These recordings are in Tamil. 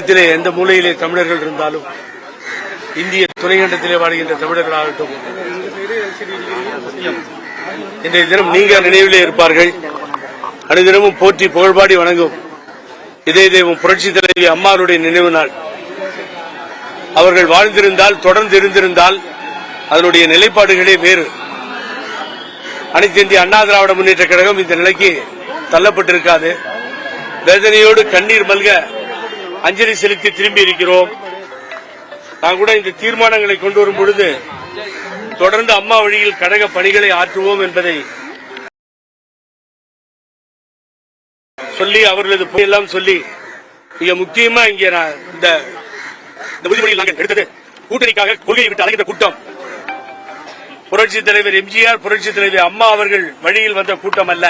உலகத்திலே எந்த மூலையிலே தமிழர்கள் இருந்தாலும், இந்திய துணைக்கண்டத்திலே வாழ்கின்ற தமிழர்களாகட்டும், இன்றைய தினம் நீங்க நினைவிலே இருப்பார்கள். அனுதினமும் போற்றி புகழ்பாடி வணங்கும் இதய தெய்வம் புரட்சி தலைவி அம்மாவுடைய நினைவு நாள். அவர்கள் வாழ்ந்திருந்தால், தொடர்ந்து இருந்திருந்தால் அதனுடைய நிலைப்பாடுகளே வேறு. அனைத்து இந்திய அண்ணா திராவிட முன்னேற்ற கழகம் இந்த நிலைக்கு தள்ளப்பட்டிருக்காது. வேதனையோடு கண்ணீர் மல்க அஞ்சலி செலுத்தி திரும்பி இருக்கிறோம். நான் கூட இந்த தீர்மானங்களை கொண்டு வரும் பொழுது தொடர்ந்து அம்மா வழியில் கழக பணிகளை ஆற்றுவோம் என்பதை சொல்லி, அவர்களது எல்லாம் சொல்லி, மிக முக்கியமா இங்கே இந்த உறுதிமொழியில் நாங்கள் எடுத்தது கூட்டணிக்காக கொள்கையை விட்டு அழைக்கின்ற கூட்டம் புரட்சி தலைவர் எம்ஜிஆர், புரட்சி தலைவர் அம்மா அவர்கள் வழியில் வந்த கூட்டம் அல்ல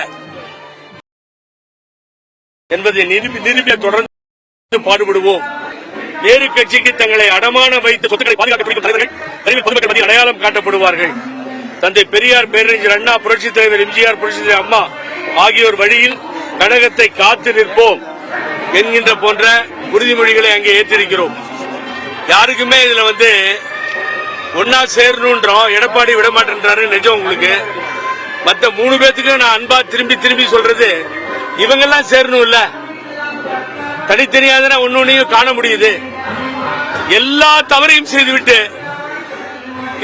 என்பதை நிரூபிக்க தொடர்ந்து பாடுபடுவோம். வேறு கட்சிக்கு தங்களை அடமான வைத்து சொத்துக்களை பாதுகாக்க தலைவர்கள் விரைவில் பொதுமக்கள் மத்தியில் அடையாளம் காட்டப்படுவார்கள். தந்தை பெரியார், பேரறிஞர் அண்ணா, புரட்சி தலைவர் எம்ஜிஆர், புரட்சி தலைவர் அம்மா ஆகியோர் வழியில் கழகத்தை காத்து நிற்போம் என்கின்ற போன்ற உறுதிமொழிகளை அங்கே ஏற்றிருக்கிறோம். யாருக்குமே இதுல ஒன்னா சேரணும்ன்றோம். எடப்பாடி விடமாட்டேன்றாரு. நிஜம் உங்களுக்கு. மற்ற 3 பேத்துக்கு நான் அன்பா திரும்பி திரும்பி சொல்றது, இவங்கெல்லாம் சேரணும் இல்ல, தனித்தனியாக ஒன்னொன்னையும் காண முடியுது. எல்லா தவறையும் செய்துவிட்டு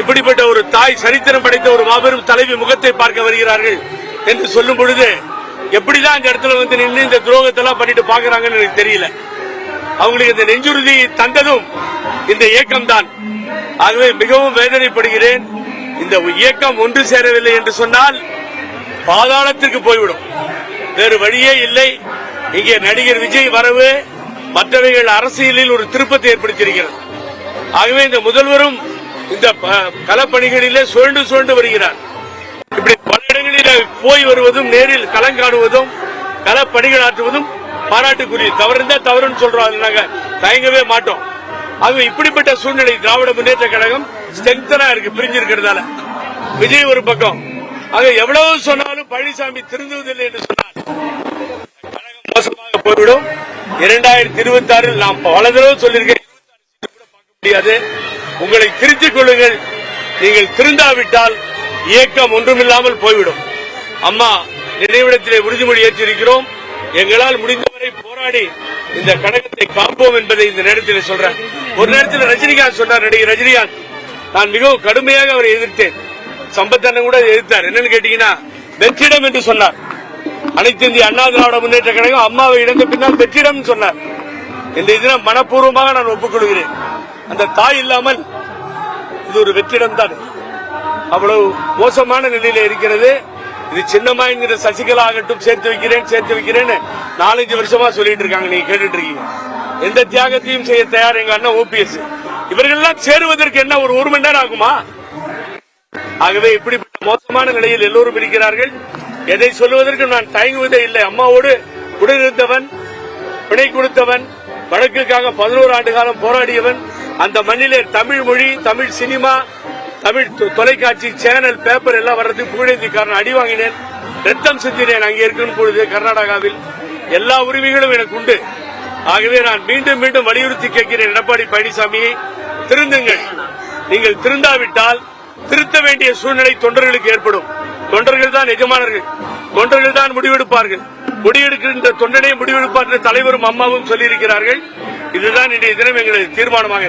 இப்படிப்பட்ட ஒரு தாய், சரித்திரம் படைத்த ஒரு மாபெரும் தலைவி முகத்தை பார்க்க வருகிறார்கள் என்று சொல்லும் பொழுது எப்படிதான் இந்த இடத்துல நின்று இந்த துரோகத்தெல்லாம் பண்ணிட்டு பாக்குறாங்கன்னு எனக்கு தெரியல. அவங்களுக்கு இந்த நெஞ்சுறுதி தந்ததும் இந்த இயக்கம் தான். ஆகவே மிகவும் வேதனைப்படுகிறேன். இந்த இயக்கம் ஒன்று சேரவில்லை என்று சொன்னால் பாதாளத்திற்கு போய்விடும். வேறு வழியே இல்லை. இங்கே நடிகர் விஜய் வரவு மற்றவைகள் அரசியலில் ஒரு திருப்பத்தை ஏற்படுத்தியிருக்கிறது. ஆகவே இந்த முதல்வரும் இந்த களப்பணிகளிலே சுழண்டு வருகிறார். இப்படி பல இடங்களில் போய் வருவதும், நேரில் களங்காணுவதும், களப்பணிகள் ஆற்றுவதும் பாராட்டுக்குரிய. தவறுந்தா தவறுன்னு சொல்றோம், நாங்க தயங்கவே மாட்டோம். ஆகவே இப்படிப்பட்ட சூழ்நிலை திராவிட முன்னேற்ற கழகம் ஸ்ட்ரெங்தனா இருக்கு, பிரிஞ்சிருக்கிறதால. விஜய் ஒரு பக்கம். ஆக எவ்வளவு சொன்னாலும் பழனிசாமி திருந்துவதில்லை என்று சொன்னார், கழகம் மோசமாக போய்விடும். 2026 நாம் பல தடவை சொல்லியிருக்கேன், பார்க்க முடியாது. உங்களை திருத்திக் கொள்ளுங்கள். நீங்கள் திருந்தாவிட்டால் இயக்கம் ஒன்றுமில்லாமல் போய்விடும். அம்மா நினைவிடத்திலே உறுதிமொழி ஏற்றிருக்கிறோம். எங்களால் முடிந்தவரை போராடி இந்த கழகத்தை காப்போம் என்பதை இந்த நேரத்தில் சொல்றேன். ஒரு நேரத்தில் ரஜினிகாந்த் சொன்னார், நடிகர் ரஜினிகாந்த், நான் மிகவும் கடுமையாக அவரை எதிர்த்தேன். சம்பத்தண்ணன் கூட எதிர்த்தார். என்னன்னு கேட்டீங்கன்னா, வெற்றிடம் என்று சொன்னார். அனைத்து இந்திய அண்ணா திராவிட முன்னேற்ற கழகம் அம்மாவை இழந்த பின்னால் வெற்றிடம் சொன்னார். இந்த தினம் மனப்பூர்வமாக நான் ஒப்புக்கொள்கிறேன். அந்த தாய் இல்லாமல் இது ஒரு வெற்றிடம் தான். அவ்வளவு மோசமான நிலையில இருக்கிறது. இது சின்னமா என்கிற சசிகலா ஆகட்டும் சேர்த்து வைக்கிறேன்னு 4-5 வருஷமா சொல்லிட்டு இருக்காங்க. நீங்க கேட்டுட்டு இருக்கீங்க. எந்த தியாகத்தையும் செய்ய தயார் எங்க அண்ணன் ஓபிஎஸ். இவர்கள் எல்லாம் சேருவதற்கு என்ன ஒரு மணி நேரம் ஆகுமா? ஆகவே இப்படிப்பட்ட மோசமான நிலையில் எல்லோரும் இருக்கிறார்கள். எதை சொல்லுவதற்கு நான் தயங்குவதே இல்லை. அம்மாவோடு உடனிருந்தவன், பிணை கொடுத்தவன், வழக்குக்காக 11 ஆண்டு காலம் போராடியவன், அந்த மண்ணிலே தமிழ் மொழி, தமிழ் சினிமா, தமிழ் தொலைக்காட்சி சேனல், பேப்பர் எல்லாம் வர்றதுக்கு புகழேந்திக்காரன். அடி வாங்கினேன், ரத்தம் செஞ்சினேன் அங்கே இருக்கும் பொழுது கர்நாடகாவில். எல்லா உரிமைகளும் எனக்கு உண்டு. ஆகவே நான் மீண்டும் மீண்டும் வலியுறுத்தி கேட்கிறேன் எடப்பாடி பழனிசாமியை, திருந்துங்கள். நீங்கள் திருந்தாவிட்டால் திருத்த வேண்டிய சூழ்நிலை தொண்டர்களுக்கு ஏற்படும். தொண்டர்கள் தான் எஜமானர்கள், தொண்டர்கள் தான் முடிவெடுப்பார்கள். முடிவெடுக்கின்ற தொண்டனை முடிவெடுப்பார் தலைவரும் அம்மாவும் சொல்லியிருக்கிறார்கள். இதுதான் இன்றைய தினம் எங்களது தீர்மானமாக.